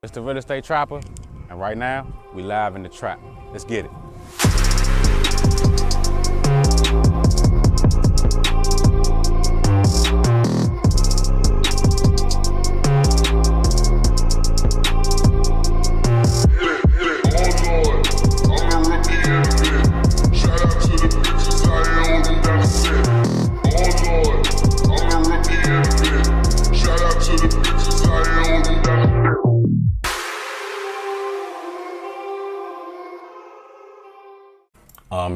It's the Real Estate Trapper, and right now, we live in the trap. Let's get it.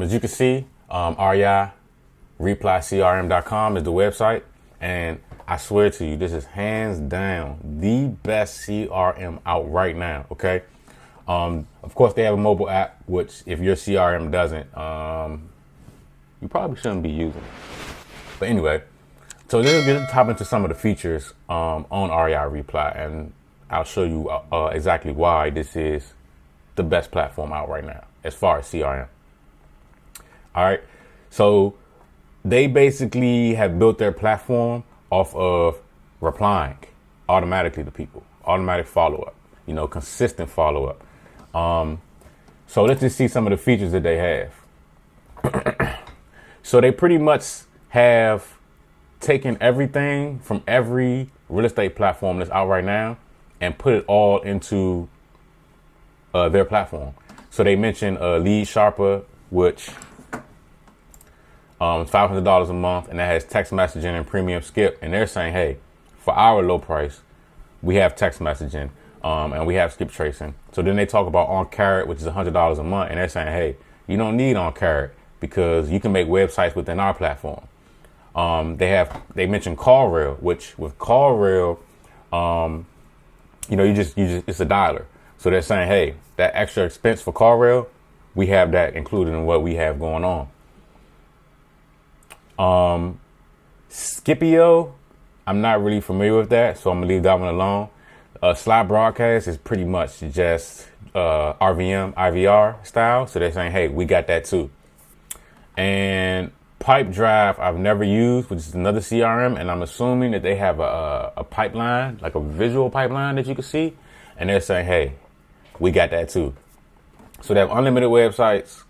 As you can see, REI, CRM.com is the website, and I swear to you, this is hands down the best CRM out right now, okay? Of course, they have a mobile app, which if your CRM doesn't, you probably shouldn't be using it. But anyway, so let's get to top into some of the features on REI Reply, and I'll show you exactly why this is the best platform out right now as far as CRM. All right, so they basically have built their platform off of replying automatically to people, automatic follow-up, consistent follow-up. So let's just see some of the features that they have. So they pretty much have taken everything from every real estate platform that's out right now and put it all into their platform. So they mentioned Lead Sharper, which $500 a month, and that has text messaging and premium skip. And they're saying, hey, for our low price, we have text messaging and we have skip tracing. So then they talk about On Carrot, which is $100 a month, and they're saying, hey, you don't need On Carrot because you can make websites within our platform. They mentioned CallRail, which with CallRail, you just it's a dialer. So they're saying, hey, that extra expense for CallRail, we have that included in what we have going on. Skipio, I'm not really familiar with that, so I'm gonna leave that one alone. Slide broadcast is pretty much just RVM, IVR style. So they're saying, hey, we got that too. And Pipe Drive, I've never used, which is another CRM, and I'm assuming that they have a pipeline, like a visual pipeline that you can see. And they're saying, hey, we got that too. So they have unlimited websites.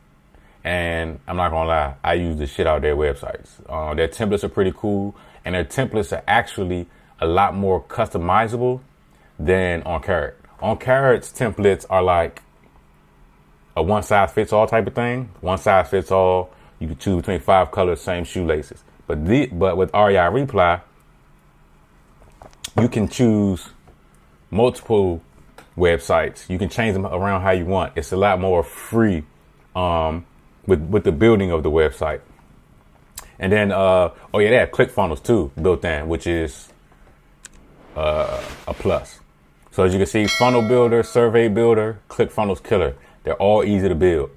And I'm not gonna lie, I use the shit out of their websites. Their templates are pretty cool, and their templates are actually a lot more customizable than On Carrot. On Carrot's templates are like a one size fits all type of thing. One size fits all. You can choose between 5 colors, same shoelaces. But with REI Reply, you can choose multiple websites. You can change them around how you want. It's a lot more free. With the building of the website. And then, they have ClickFunnels too built in, which is a plus. So as you can see, Funnel Builder, Survey Builder, ClickFunnels Killer. They're all easy to build.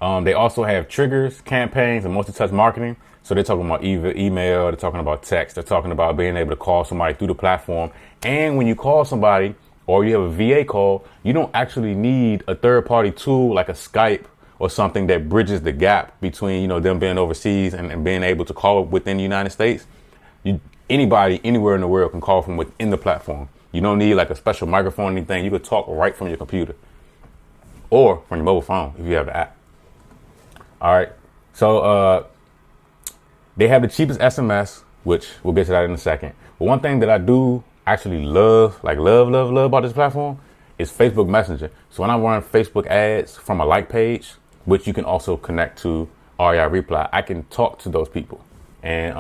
They also have triggers, campaigns, and multi-touch marketing. So they're talking about email, they're talking about text, they're talking about being able to call somebody through the platform. And when you call somebody or you have a VA call, you don't actually need a third-party tool like a Skype or something that bridges the gap between, them being overseas and being able to call within the United States. Anybody, anywhere in the world can call from within the platform. You don't need like a special microphone or anything. You could talk right from your computer or from your mobile phone if you have the app. All right. So they have the cheapest SMS, which we'll get to that in a second. But one thing that I do actually love about this platform is Facebook Messenger. So when I run Facebook ads from a like page, which you can also connect to REI Reply, I can talk to those people and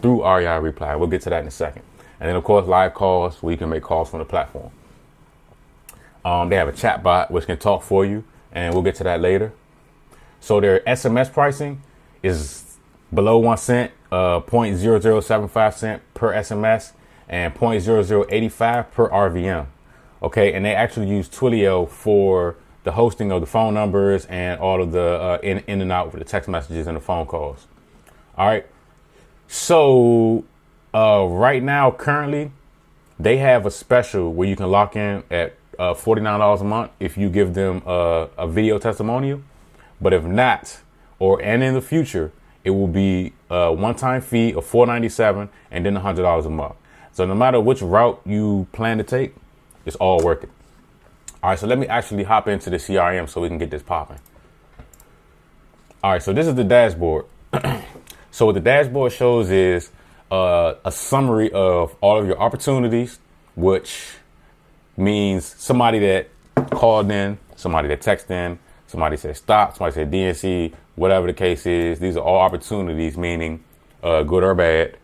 through REI Reply. We'll get to that in a second. And then, of course, live calls where you can make calls from the platform. They have a chat bot which can talk for you, and we'll get to that later. So their SMS pricing is below 1 cent, 0.0075 cent per SMS, and 0.0085 per RVM. Okay, and they actually use Twilio for the hosting of the phone numbers and all of the in and out for the text messages and the phone calls. All right. So right now, currently, they have a special where you can lock in at $49 a month if you give them a video testimonial. But if not, and in the future, it will be a one-time fee of $497 and then $100 a month. So no matter which route you plan to take, it's all worth it. All right, so let me actually hop into the CRM so we can get this popping. All right, so this is the dashboard. So what the dashboard shows is a summary of all of your opportunities, which means somebody that called in, somebody that texted in, somebody said stop, somebody said DNC, whatever the case is. These are all opportunities, meaning good or bad,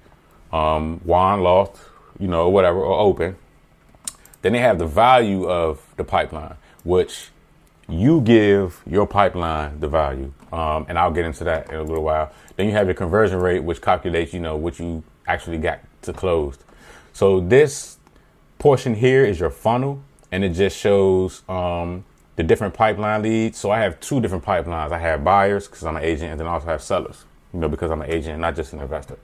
won, lost, whatever, or open. Then they have the value of the pipeline, which you give your pipeline the value. And I'll get into that in a little while. Then you have your conversion rate, which calculates, what you actually got to closed. So this portion here is your funnel, and it just shows the different pipeline leads. So I have two different pipelines. I have buyers because I'm an agent, and then I also have sellers, because I'm an agent and not just an investor.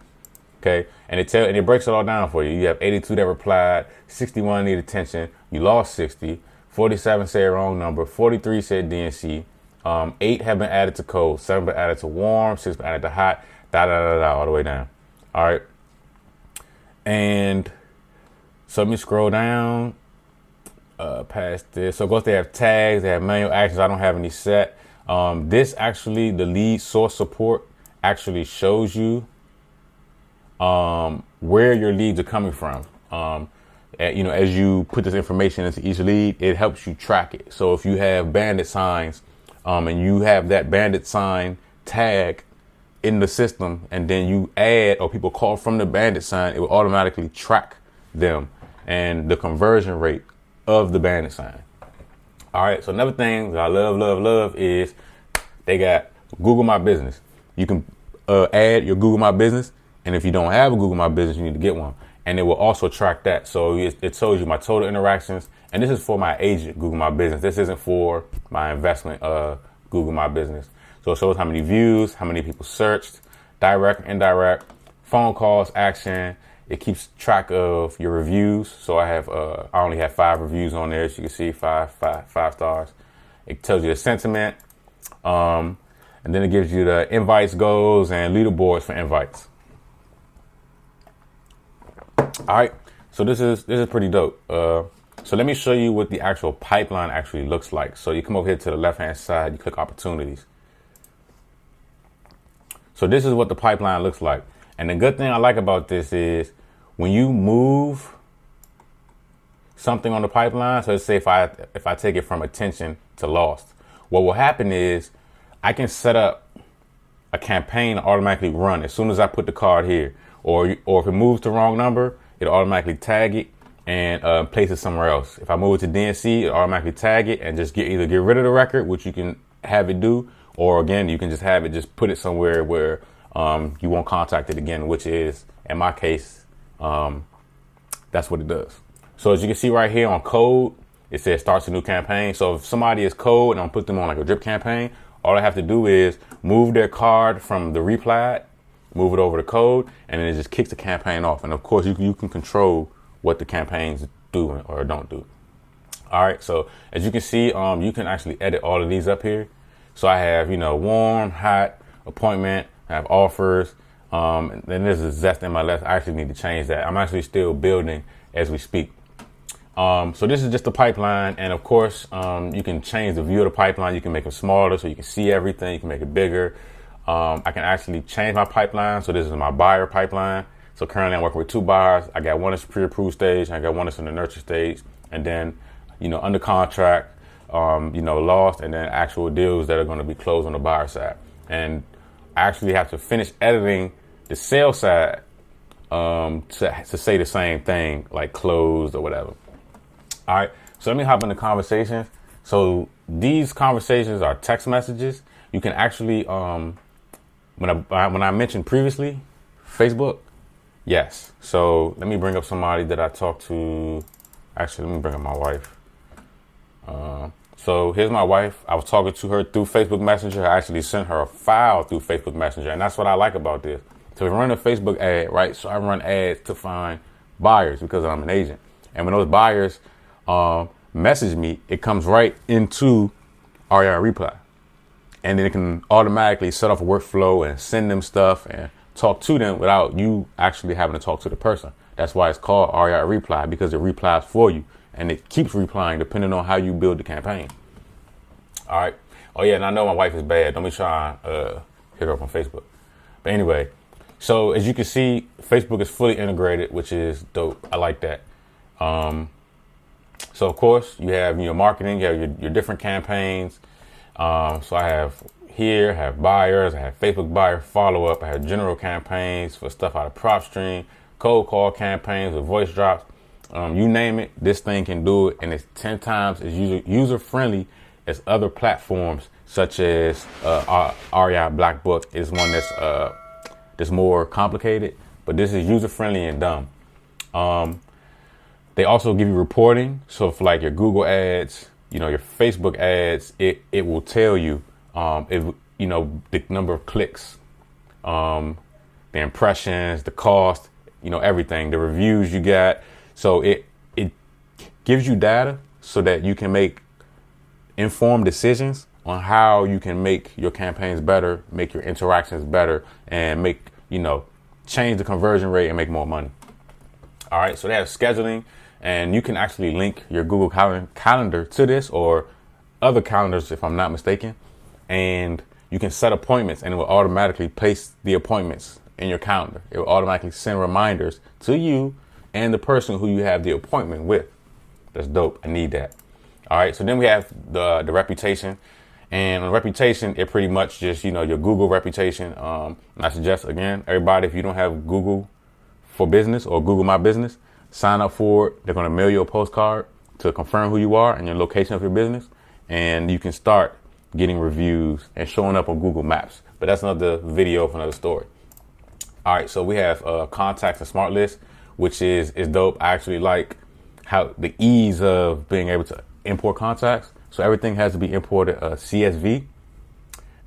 Okay. And it breaks it all down for you. You have 82 that replied, 61 need attention. You lost 60, 47 said wrong number, 43 said DNC. 8 have been added to cold, 7 been added to warm, 6 been added to hot, all the way down. All right. And so let me scroll down past this. So of course they have tags, they have manual actions. I don't have any set. This actually, the lead source support actually shows you where your leads are coming from. As you put this information into each lead, it helps you track it. So if you have bandit signs, and you have that bandit sign tag in the system, and then you add, or people call from the bandit sign, it will automatically track them and the conversion rate of the bandit sign. All right. So another thing that I love is they got Google My Business. You can add your Google My Business. And if you don't have a Google My Business, you need to get one. And it will also track that. So it tells you my total interactions. And this is for my agent Google My Business. This isn't for my investment Google My Business. So it shows how many views, how many people searched, direct, indirect, phone calls, action. It keeps track of your reviews. So I only have 5 reviews on there. As you can see, five stars. It tells you the sentiment. And then it gives you the invites, goals, and leaderboards for invites. All right, so this is pretty dope. So let me show you what the actual pipeline actually looks like. So you come over here to the left-hand side, you click opportunities. So this is what the pipeline looks like. And the good thing I like about this is when you move something on the pipeline, so let's say if I take it from attention to lost, what will happen is I can set up a campaign to automatically run as soon as I put the card here, or if it moves the wrong number, it'll automatically tag it and place it somewhere else. If I move it to DNC, it'll automatically tag it and just either get rid of the record, which you can have it do, or again, you can just have it, just put it somewhere where you won't contact it again, which is, in my case, that's what it does. So as you can see right here on code, it says starts a new campaign. So if somebody is code and I'm put them on like a drip campaign, all I have to do is move their card from the replied, move it over to code, and then it just kicks the campaign off. And of course, you can control what the campaigns do or don't do. All right. So as you can see, you can actually edit all of these up here. So I have, warm, hot, appointment, I have offers. And then there's a zest in my left. I actually need to change that. I'm actually still building as we speak. So this is just the pipeline. And of course, you can change the view of the pipeline. You can make it smaller so you can see everything. You can make it bigger. I can actually change my pipeline. So this is my buyer pipeline. So currently I'm working with 2 buyers. I got one that's pre-approved stage. And I got one that's in the nurture stage. And then, under contract, lost, and then actual deals that are going to be closed on the buyer side. And I actually have to finish editing the sales side to say the same thing, like closed or whatever. All right. So let me hop into conversations. So these conversations are text messages. You can actually, when I mentioned previously, Facebook, yes. So let me bring up somebody that I talked to. Actually, let me bring up my wife. So here's my wife. I was talking to her through Facebook Messenger. I actually sent her a file through Facebook Messenger. And that's what I like about this. So we run a Facebook ad, right? So I run ads to find buyers because I'm an agent. And when those buyers message me, it comes right into REI reply. And then it can automatically set off a workflow and send them stuff and talk to them without you actually having to talk to the person. That's why it's called REI reply, because it replies for you and it keeps replying depending on how you build the campaign. All right. Oh yeah, and I know my wife is bad. Don't be trying to hit her up on Facebook. But anyway, so as you can see, Facebook is fully integrated, which is dope. I like that. So of course you have your marketing, you have your different campaigns. So I have buyers, I have Facebook buyer follow-up, I have general campaigns for stuff out of PropStream, cold call campaigns with voice drops. You name it, this thing can do it, and it's 10 times as user friendly as other platforms, such as REI Black Book is one that's more complicated, but this is user friendly and dumb. They also give you reporting, so for like your Google ads, your Facebook ads, it will tell you the number of clicks, the impressions, the cost, everything, the reviews you got. So it gives you data so that you can make informed decisions on how you can make your campaigns better, make your interactions better, and change the conversion rate and make more money. All right, so they have scheduling, and you can actually link your Google Calendar to this or other calendars, if I'm not mistaken, and you can set appointments, and it will automatically place the appointments in your calendar. It will automatically send reminders to you and the person who you have the appointment with. That's dope. I need that. All right. So then we have the reputation, and on reputation, it pretty much just, your Google reputation. And I suggest, again, everybody, if you don't have Google for Business or Google My Business, sign up for it. They're going to mail you a postcard to confirm who you are and your location of your business. And you can start getting reviews and showing up on Google Maps. But that's another video for another story. All right. So we have contacts and smart lists, which is dope. I actually like how the ease of being able to import contacts. So everything has to be imported CSV.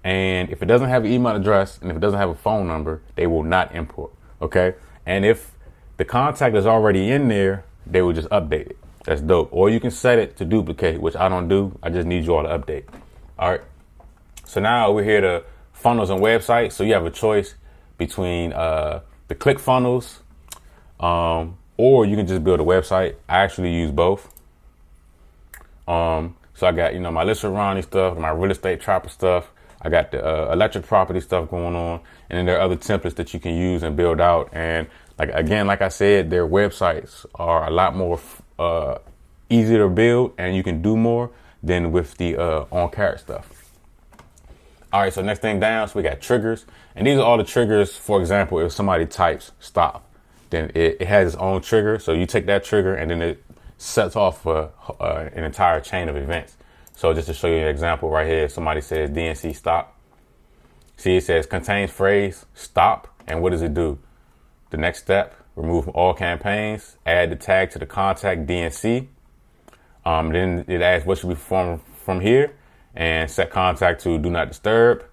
And if it doesn't have an email address and if it doesn't have a phone number, they will not import. Okay. And if the contact is already in there, they will just update it. That's dope. Or you can set it to duplicate, which I don't do. I just need you all to update. All right. So now we're here to funnels and websites. So you have a choice between the click funnels, or you can just build a website. I actually use both. So I got, my list surrounding stuff, my real estate trapper stuff. I got the electric property stuff going on. And then there are other templates that you can use and build out. And like I said, their websites are a lot more easier to build, and you can do more than with the on-carrot stuff. All right, so next thing down, so we got triggers. And these are all the triggers. For example, if somebody types stop, then it has its own trigger. So you take that trigger and then it sets off an entire chain of events. So just to show you an example right here, somebody says DNC stop. See, it says contains phrase stop. And what does it do? The next step, remove all campaigns, add the tag to the contact DNC. Then it asks what should be performed from here, and set contact to do not disturb.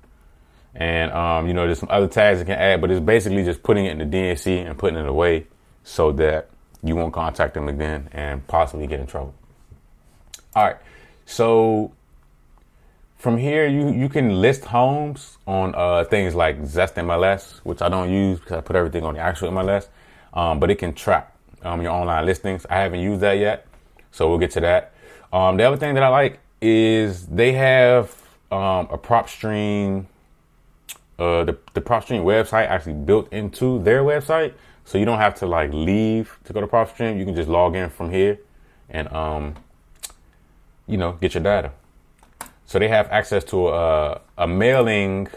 And, there's some other tags you can add, but it's basically just putting it in the DNC and putting it away so that you won't contact them again and possibly get in trouble. All right. So from here, you can list homes on things like Zest MLS, which I don't use because I put everything on the actual MLS. But it can track your online listings. I haven't used that yet, so we'll get to that. The other thing that I like is they have a PropStream. The PropStream website actually built into their website, so you don't have to leave to go to PropStream. You can just log in from here and get your data. So they have access to a mailing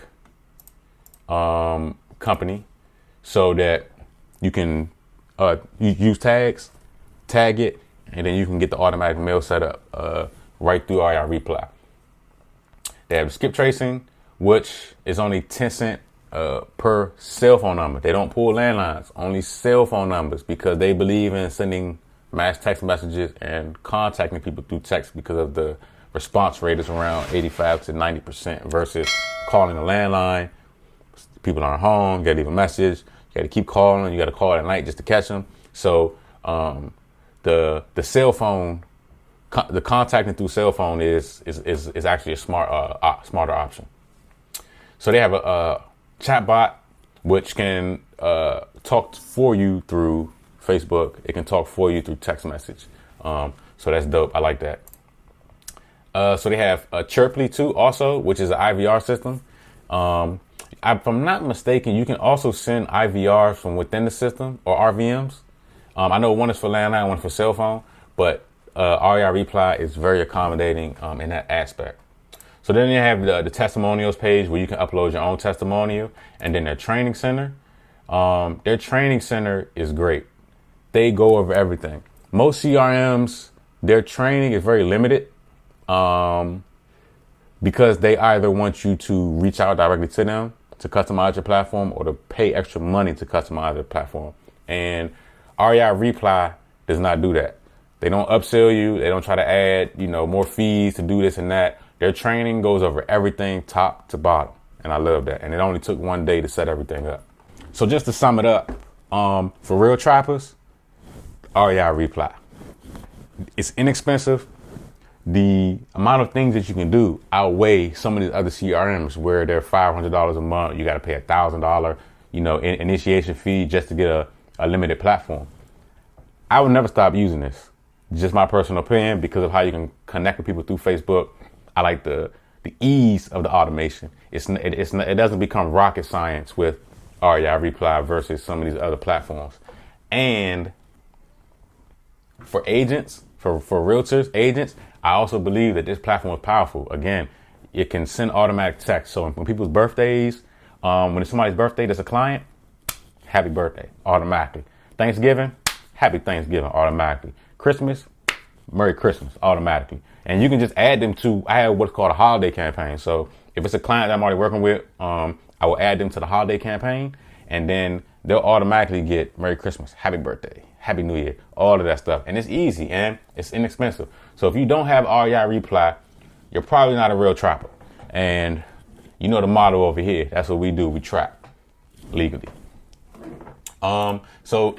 company, so that you can you use tags, tag it, and then you can get the automatic mail set up right through REI Reply. They have skip tracing, which is only 10 cents per cell phone number. They don't pull landlines, only cell phone numbers, because they believe in sending mass text messages and contacting people through text because of the response rate is around 85 to 90% versus calling a landline. People aren't home, you gotta leave a message, you gotta keep calling, you gotta call at night just to catch them. So the cell phone, the contacting through cell phone is actually a smarter option. So they have a chat bot which can talk for you through Facebook. It can talk for you through text message. So that's dope. I like that. So they have Chirply too, also, which is an IVR system. If I'm not mistaken, you can also send IVRs from within the system, or RVMs. I know one is for landline, one for cell phone, but REI Reply is very accommodating in that aspect. So then you have the testimonials page where you can upload your own testimonial, and then their training center. Their training center is great. They go over everything. Most CRMs, their training is very limited. Because they either want you to reach out directly to them to customize your platform, or to pay extra money to customize their platform. And REI Reply does not do that. They don't upsell you. They don't try to add, more fees to do this and that. Their training goes over everything top to bottom. And I love that. And it only took 1 day to set everything up. So just to sum it up, for real trappers, REI Reply. It's inexpensive. The amount of things that you can do outweigh some of these other CRMs where they're $500 a month. You got to pay $1,000, initiation fee just to get a limited platform. I would never stop using this. Just my personal opinion, because of how you can connect with people through Facebook. I like the ease of the automation. It doesn't become rocket science with REI Reply versus some of these other platforms. And for agents, for realtors, agents, I also believe that this platform is powerful. Again, it can send automatic text. So when people's birthdays, when it's somebody's birthday that's a client, happy birthday, automatically. Thanksgiving, happy Thanksgiving, automatically. Christmas, Merry Christmas, automatically. And you can just add them to, I have what's called a holiday campaign. So if it's a client that I'm already working with, I will add them to the holiday campaign, and then they'll automatically get Merry Christmas, Happy Birthday, Happy New Year, all of that stuff. And it's easy and it's inexpensive. So if you don't have REI Reply, you're probably not a real trapper. And you know the motto over here. That's what we do. We trap legally. So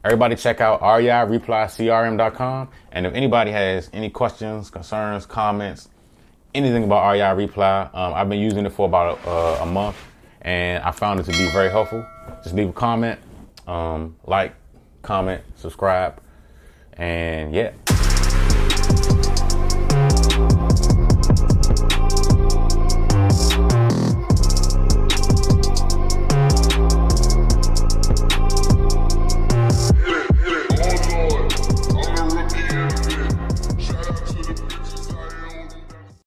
everybody check out REIReplyCRM.com. And if anybody has any questions, concerns, comments, anything about REI Reply, I've been using it for about a month, and I found it to be very helpful. Just leave a comment, like, comment, subscribe, and yeah.